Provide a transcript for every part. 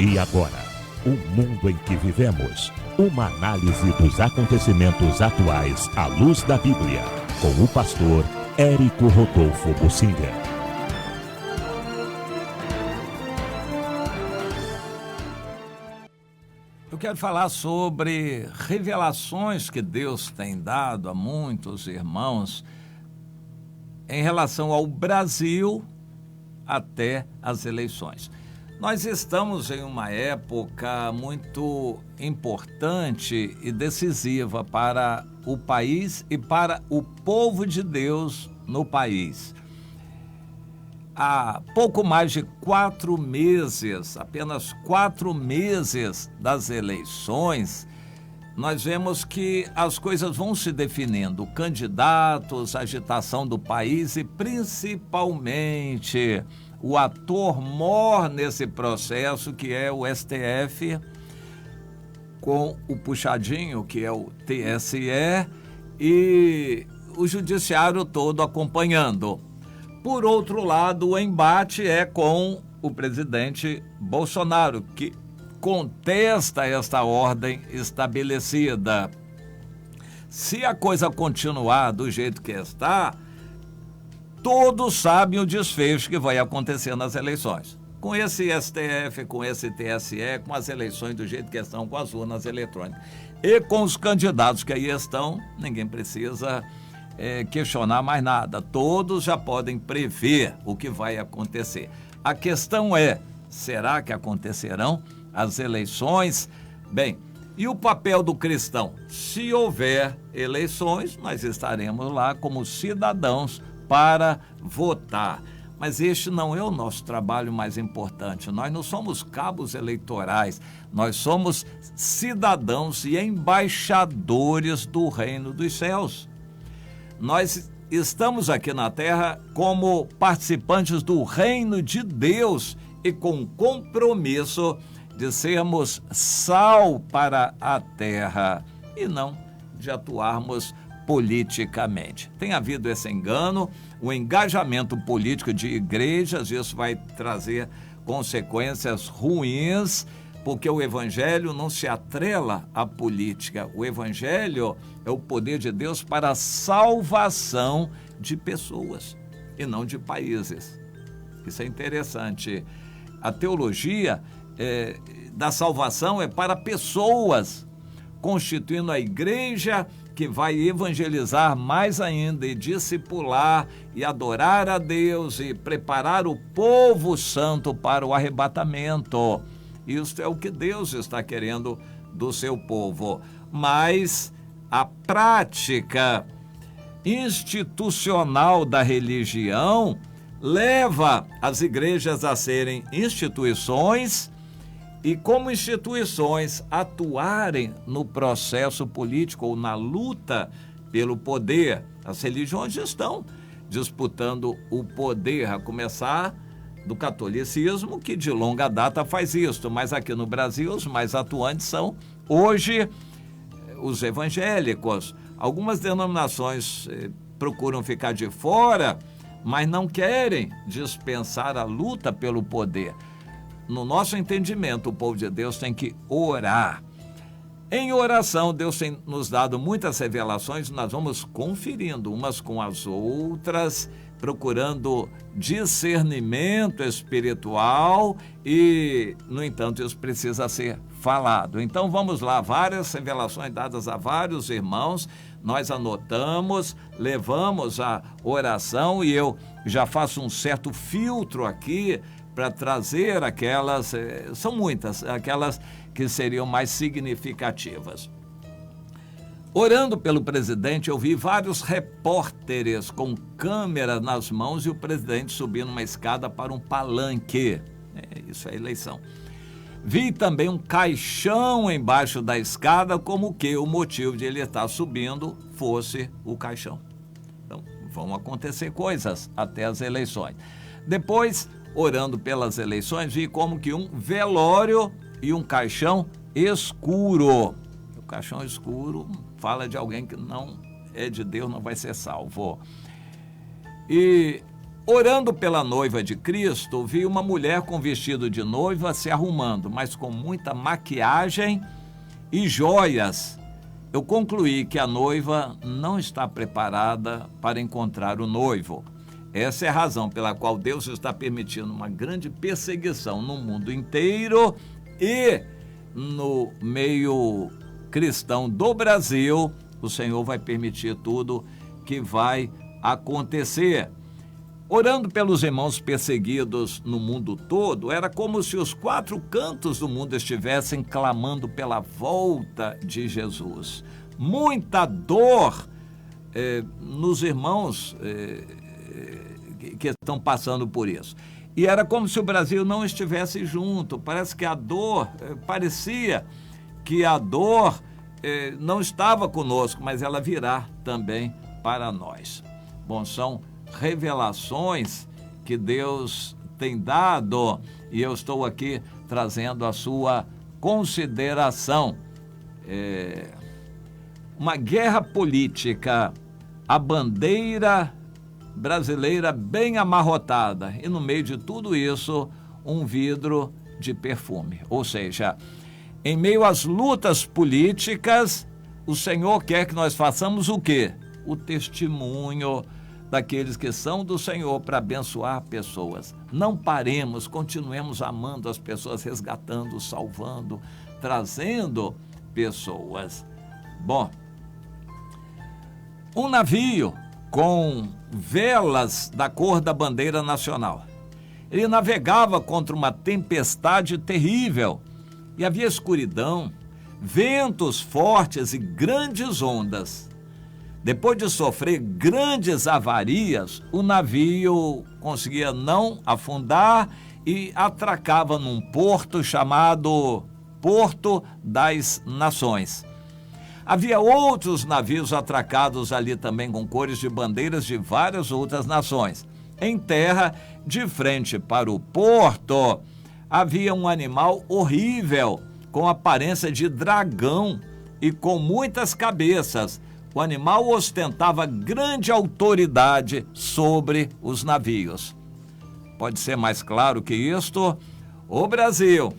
E agora, o mundo em que vivemos. Uma análise dos acontecimentos atuais à luz da Bíblia. Com o pastor Érico Rodolfo Bossinger. Eu quero falar sobre revelações que Deus tem dado a muitos irmãos em relação ao Brasil até as eleições. Nós estamos em uma época muito importante e decisiva para o país e para o povo de Deus no país. Há pouco mais de 4 meses, apenas 4 meses das eleições, nós vemos que as coisas vão se definindo, candidatos, agitação do país e principalmente o ator mor nesse processo, que é o STF, com o puxadinho, que é o TSE, e o judiciário todo acompanhando. Por outro lado, o embate é com o presidente Bolsonaro, que contesta esta ordem estabelecida. Se a coisa continuar do jeito que está, todos sabem o desfecho que vai acontecer nas eleições. Com esse STF, com esse TSE, com as eleições do jeito que estão, com as urnas eletrônicas. E com os candidatos que aí estão, ninguém precisa questionar mais nada. Todos já podem prever o que vai acontecer. A questão é, será que acontecerão as eleições? Bem, e o papel do cristão? Se houver eleições, nós estaremos lá como cidadãos para votar. Mas este não é o nosso trabalho mais importante. Nós não somos cabos eleitorais, nós somos cidadãos e embaixadores do reino dos céus. Nós estamos aqui na terra como participantes do reino de Deus e com compromisso de sermos sal para a terra e não de atuarmos politicamente. Tem havido esse engano, o engajamento político de igrejas, isso vai trazer consequências ruins, porque o evangelho não se atrela à política. O evangelho é o poder de Deus para a salvação de pessoas e não de países. Isso é interessante. A teologia da salvação é para pessoas, constituindo a igreja que vai evangelizar mais ainda e discipular e adorar a Deus e preparar o povo santo para o arrebatamento. Isso é o que Deus está querendo do seu povo. Mas a prática institucional da religião leva as igrejas a serem instituições e, como instituições, atuarem no processo político ou na luta pelo poder. As religiões estão disputando o poder, a começar do catolicismo, que de longa data faz isso, mas aqui no Brasil os mais atuantes são, hoje, os evangélicos. Algumas denominações procuram ficar de fora, mas não querem dispensar a luta pelo poder. No nosso entendimento, o povo de Deus tem que orar. Em oração, Deus tem nos dado muitas revelações, nós vamos conferindo umas com as outras, procurando discernimento espiritual e, no entanto, isso precisa ser falado. Então, vamos lá, várias revelações dadas a vários irmãos, nós anotamos, levamos a oração e eu já faço um certo filtro aqui para trazer aquelas, são muitas, aquelas que seriam mais significativas. Orando pelo presidente, eu vi vários repórteres com câmera nas mãos e o presidente subindo uma escada para um palanque. Isso é eleição. Vi também um caixão embaixo da escada, como que o motivo de ele estar subindo fosse o caixão. Então, vão acontecer coisas até as eleições. Depois, orando pelas eleições, vi como que um velório e um caixão escuro. O caixão escuro fala de alguém que não é de Deus, não vai ser salvo. E Orando pela noiva de Cristo, vi uma mulher com vestido de noiva se arrumando, mas com muita maquiagem e joias. Eu concluí que a noiva não está preparada para encontrar o noivo. Essa é a razão pela qual Deus está permitindo uma grande perseguição no mundo inteiro e no meio cristão do Brasil. O Senhor vai permitir tudo que vai acontecer. Orando pelos irmãos perseguidos no mundo todo, era como se os 4 cantos do mundo estivessem clamando pela volta de Jesus. Muita dor nos irmãos que estão passando por isso. E era como se o Brasil não estivesse junto. Parece que parecia que a dor não estava conosco, mas ela virá também para nós. Bom, são revelações que Deus tem dado e eu estou aqui trazendo a sua consideração. Uma guerra política, a bandeira brasileira bem amarrotada e no meio de tudo isso um vidro de perfume. Ou seja, em meio às lutas políticas, o Senhor quer que nós façamos o quê? O testemunho daqueles que são do Senhor para abençoar pessoas. Não paremos, continuemos amando as pessoas, resgatando, salvando, trazendo pessoas. Bom, um navio com velas da cor da bandeira nacional. Ele navegava contra uma tempestade terrível e havia escuridão, ventos fortes e grandes ondas. Depois de sofrer grandes avarias, o navio conseguia não afundar e atracava num porto chamado Porto das Nações. Havia outros navios atracados ali também com cores de bandeiras de várias outras nações. Em terra, de frente para o porto, havia um animal horrível, com aparência de dragão e com muitas cabeças. O animal ostentava grande autoridade sobre os navios. Pode ser mais claro que isto? O Brasil,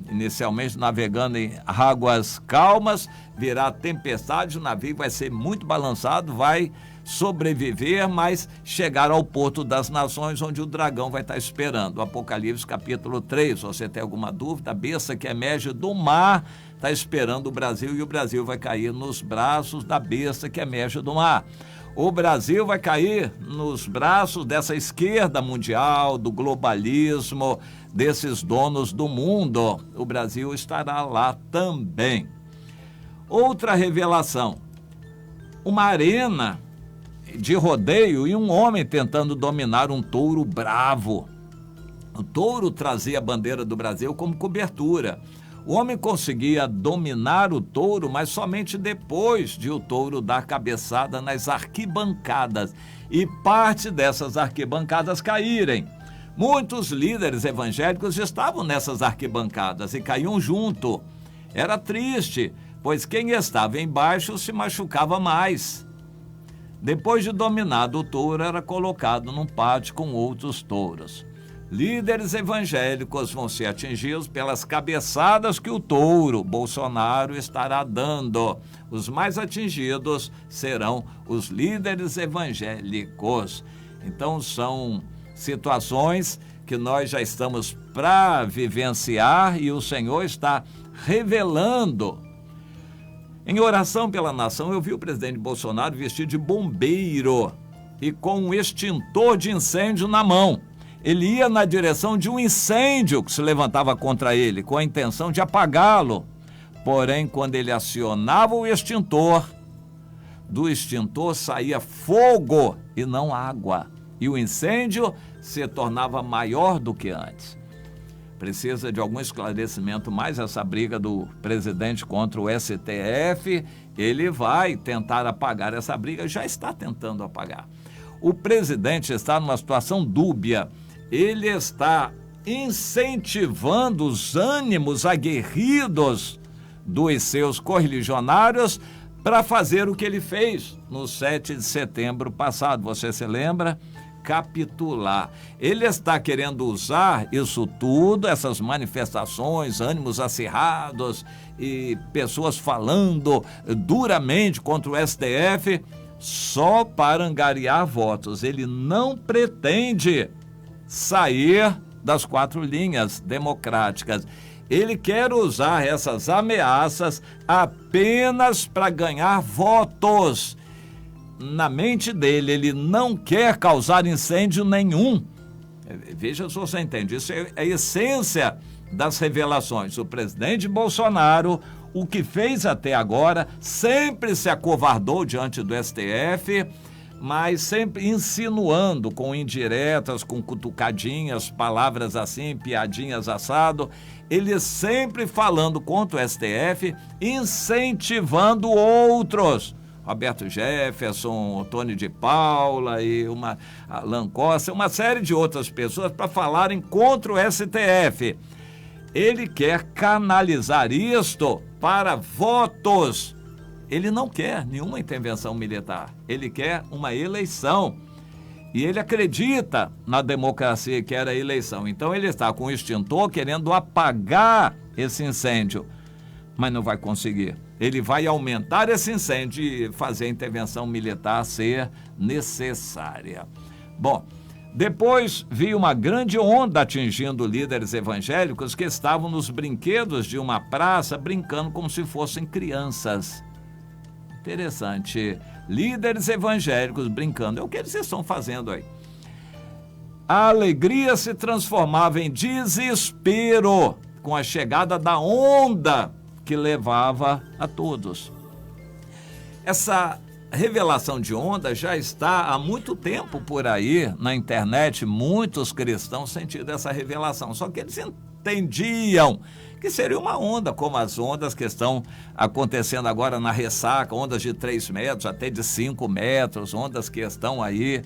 inicialmente navegando em águas calmas, virá tempestade, o navio vai ser muito balançado, vai sobreviver, mas chegar ao Porto das Nações, onde o dragão vai estar esperando. Apocalipse capítulo 3, se você tem alguma dúvida, a besta que emerge do mar está esperando o Brasil e o Brasil vai cair nos braços da besta que emerge do mar. O Brasil vai cair nos braços dessa esquerda mundial, do globalismo, desses donos do mundo. O Brasil estará lá também. Outra revelação, uma arena de rodeio e um homem tentando dominar um touro bravo. O touro trazia a bandeira do Brasil como cobertura. O homem conseguia dominar o touro, mas somente depois de o touro dar cabeçada nas arquibancadas e parte dessas arquibancadas caírem. Muitos líderes evangélicos estavam nessas arquibancadas e caíam junto. Era triste, pois quem estava embaixo se machucava mais. Depois de dominado o touro, era colocado num pátio com outros touros. Líderes evangélicos vão ser atingidos pelas cabeçadas que o touro, Bolsonaro, estará dando. Os mais atingidos serão os líderes evangélicos. Então, são situações que nós já estamos para vivenciar e o Senhor está revelando. Em oração pela nação, eu vi o presidente Bolsonaro vestido de bombeiro e com um extintor de incêndio na mão. Ele ia na direção de um incêndio que se levantava contra ele, com a intenção de apagá-lo. Porém, quando ele acionava o extintor, do extintor saía fogo e não água. E o incêndio se tornava maior do que antes. Precisa de algum esclarecimento mais essa briga do presidente contra o STF. Ele vai tentar apagar essa briga, já está tentando apagar. O presidente está numa situação dúbia. Ele está incentivando os ânimos aguerridos dos seus correligionários para fazer o que ele fez no 7 de setembro passado. Você se lembra? capitular. Ele está querendo usar isso tudo, essas manifestações, ânimos acirrados e pessoas falando duramente contra o STF, só para angariar votos. Ele não pretende sair das 4 linhas democráticas. Ele quer usar essas ameaças apenas para ganhar votos. Na mente dele, ele não quer causar incêndio nenhum. Veja se você entende, isso é a essência das revelações. O presidente Bolsonaro, o que fez até agora, sempre se acovardou diante do STF, mas sempre insinuando com indiretas, com cutucadinhas, palavras assim, piadinhas assado, ele sempre falando contra o STF, incentivando outros. Roberto Jefferson, Tony de Paula e Alan Costa, uma série de outras pessoas para falarem contra o STF. Ele quer canalizar isto para votos. Ele não quer nenhuma intervenção militar, ele quer uma eleição. E ele acredita na democracia que era a eleição. Então ele está com o extintor querendo apagar esse incêndio, mas não vai conseguir. Ele vai aumentar esse incêndio e fazer a intervenção militar ser necessária. Bom, depois viu uma grande onda atingindo líderes evangélicos que estavam nos brinquedos de uma praça brincando como se fossem crianças. Interessante. Líderes evangélicos brincando. É o que eles estão fazendo aí. A alegria se transformava em desespero com a chegada da onda que levava a todos. Essa revelação de onda já está há muito tempo por aí na internet. Muitos cristãos sentiram essa revelação, só que eles entendiam que seria uma onda, como as ondas que estão acontecendo agora na ressaca, ondas de 3 metros, até de 5 metros, ondas que estão aí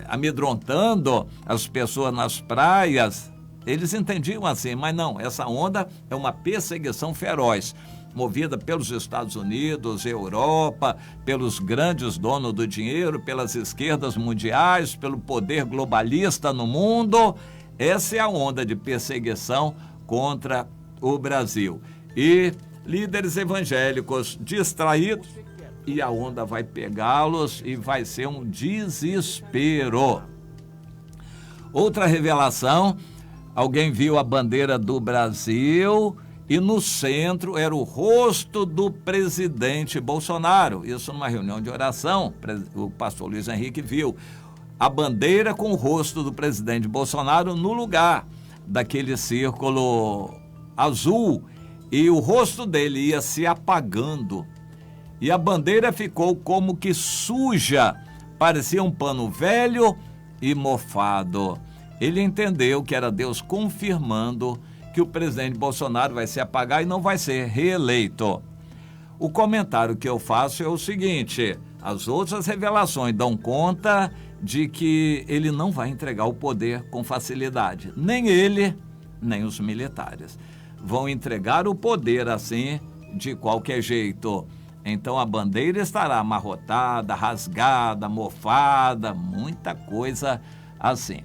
amedrontando as pessoas nas praias. Eles entendiam assim, mas não, essa onda é uma perseguição feroz, movida pelos Estados Unidos, Europa, pelos grandes donos do dinheiro, pelas esquerdas mundiais, pelo poder globalista no mundo. Essa é a onda de perseguição contra o Brasil. E líderes evangélicos distraídos, e a onda vai pegá-los e vai ser um desespero. Outra revelação, alguém viu a bandeira do Brasil e no centro era o rosto do presidente Bolsonaro. Isso numa reunião de oração, o pastor Luiz Henrique viu a bandeira com o rosto do presidente Bolsonaro no lugar daquele círculo azul, e o rosto dele ia se apagando e a bandeira ficou como que suja, parecia um pano velho e mofado. Ele entendeu que era Deus confirmando que o presidente Bolsonaro vai se apagar e não vai ser reeleito. O comentário que eu faço é o seguinte: as outras revelações dão conta de que ele não vai entregar o poder com facilidade. Nem ele, nem os militares vão entregar o poder assim, de qualquer jeito. Então a bandeira estará amarrotada, rasgada, mofada, muita coisa assim.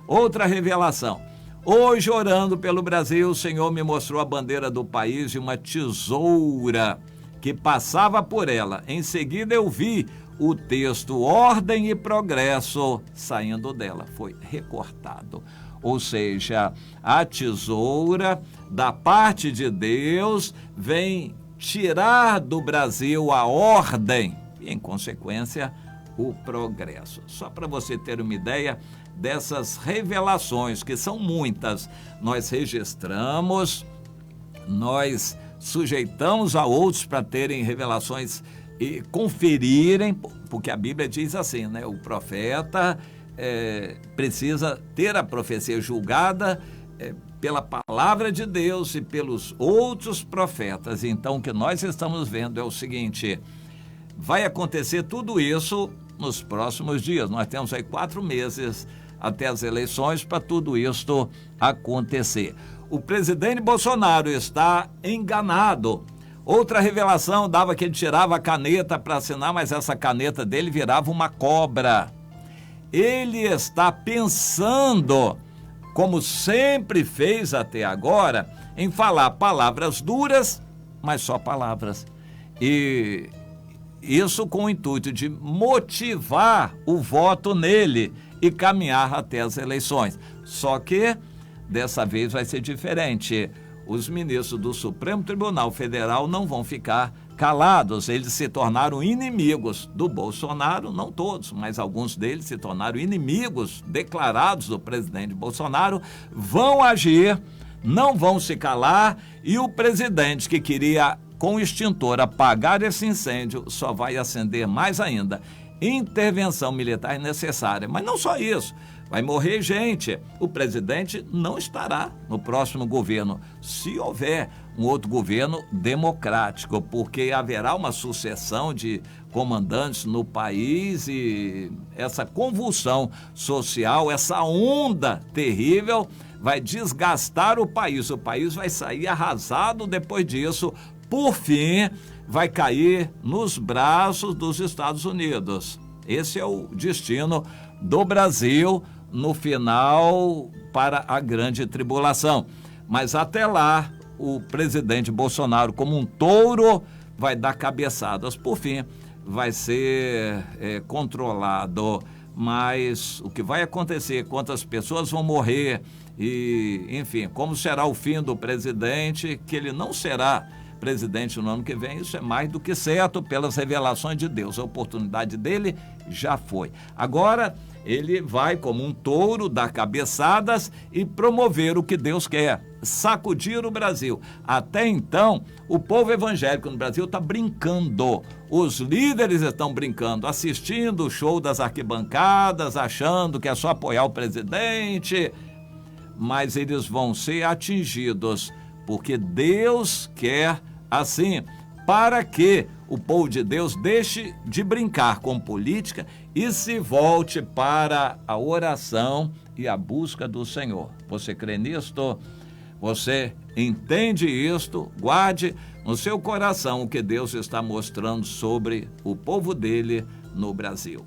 Outra revelação. Hoje, orando pelo Brasil, o Senhor me mostrou a bandeira do país e uma tesoura que passava por ela. Em seguida eu vi o texto Ordem e Progresso saindo dela, foi recortado. Ou seja, a tesoura da parte de Deus vem tirar do Brasil a ordem e, em consequência, o progresso. Só para você ter uma ideia dessas revelações, que são muitas, nós registramos, nós sujeitamos a outros para terem revelações e conferirem, porque a Bíblia diz assim, né? O profeta precisa ter a profecia julgada pela palavra de Deus e pelos outros profetas. Então, o que nós estamos vendo é o seguinte: vai acontecer tudo isso nos próximos dias. Nós temos aí 4 meses até as eleições para tudo isto acontecer. O presidente Bolsonaro está enganado. Outra revelação dava que ele tirava a caneta para assinar, mas essa caneta dele virava uma cobra. ele está pensando, como sempre fez até agora, em falar palavras duras, mas só palavras. E isso com o intuito de motivar o voto nele e caminhar até as eleições. Só que dessa vez vai ser diferente. Os ministros do Supremo Tribunal Federal não vão ficar calados. Eles se tornaram inimigos do Bolsonaro, não todos, mas alguns deles se tornaram inimigos declarados do presidente Bolsonaro, vão agir, não vão se calar, e o presidente que queria com o extintor apagar esse incêndio só vai acender mais ainda. Intervenção militar é necessária, mas não só isso, vai morrer gente. O presidente não estará no próximo governo, se houver um outro governo democrático, porque haverá uma sucessão de comandantes no país e essa convulsão social, essa onda terrível vai desgastar o país. O país vai sair arrasado depois disso. Por fim, vai cair nos braços dos Estados Unidos. Esse é o destino do Brasil no final para a grande tribulação. Mas até lá, o presidente Bolsonaro, como um touro, vai dar cabeçadas. Por fim, vai ser controlado. Mas o que vai acontecer, quantas pessoas vão morrer e, enfim, como será o fim do presidente, que ele não será presidente no ano que vem, isso é mais do que certo pelas revelações de Deus. A oportunidade dele já foi. Agora, ele vai como um touro dar cabeçadas e promover o que Deus quer, sacudir o Brasil. Até então, o povo evangélico no Brasil está brincando. Os líderes estão brincando, assistindo o show das arquibancadas, achando que é só apoiar o presidente, mas eles vão ser atingidos, porque Deus quer assim, para que o povo de Deus deixe de brincar com política e se volte para a oração e a busca do Senhor. Você crê nisto? Você entende isto? Guarde no seu coração o que Deus está mostrando sobre o povo dele no Brasil.